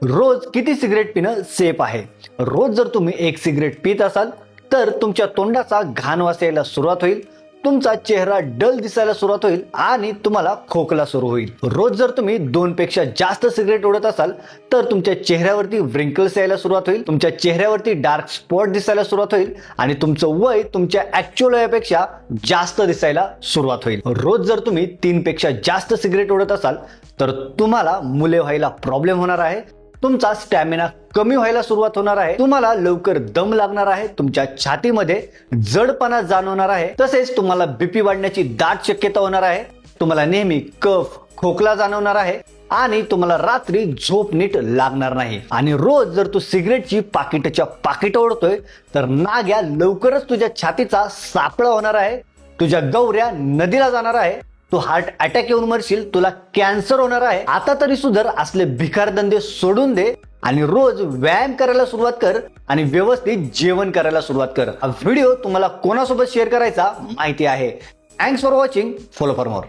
रोज किती सिगरेट पिणं सेफ आहे? रोज जर तुम्ही एक सिगरेट पित असाल तर तुमच्या तोंडाचा घाण वास यायला सुरुवात होईल, तुमचा चेहरा डल दिसायला सुरुवात होईल आणि तुम्हाला खोकला सुरू होईल. रोज जर तुम्ही 2 पेक्षा जास्त सिगरेट ओढत असाल तर तुमच्या चेहऱ्यावरती व्रिंकल्स यायला सुरुवात होईल, तुमच्या चेहऱ्यावरती डार्क स्पॉट दिसायला सुरुवात होईल आणि तुमचं वय तुमच्या ऍक्च्युअल वयापेक्षा जास्त दिसायला सुरुवात होईल. रोज जर तुम्ही 3 पेक्षा जास्त सिगरेट ओढत असाल तर तुम्हाला मुले व्हायला प्रॉब्लेम होणार आहे, तुमचा स्टॅमिना कमी व्हायला सुरुवात होणार आहे, तुम्हाला लवकर दम लागणार आहे, तुमच्या छातीमध्ये जडपणा जाणवणार आहे, तसेच तुम्हाला बीपी वाढण्याची दाट शक्यता होणार आहे, तुम्हाला नेहमी कफ खोकला जाणवणार आहे आणि तुम्हाला रात्री झोप नीट लागणार नाही. आणि रोज जर तू सिगरेटची पाकिटच्या पाकिट ओढतोय तर नाग्या लवकरच तुझ्या छातीचा सापळा होणार आहे, तुझ्या गौऱ्या नदीला जाणार आहे, तू हार्ट अटॅक येऊन मरशील, तुला कॅन्सर होणार आहे. आता तरी सुधर, असले भिकार धंदे सोडून दे आणि रोज व्यायाम करायला सुरुवात कर आणि व्यवस्थित जेवण करायला सुरुवात कर. हा व्हिडिओ तुम्हाला कोणासोबत शेअर करायचा माहिती आहे. Thanks for watching. Follow for more.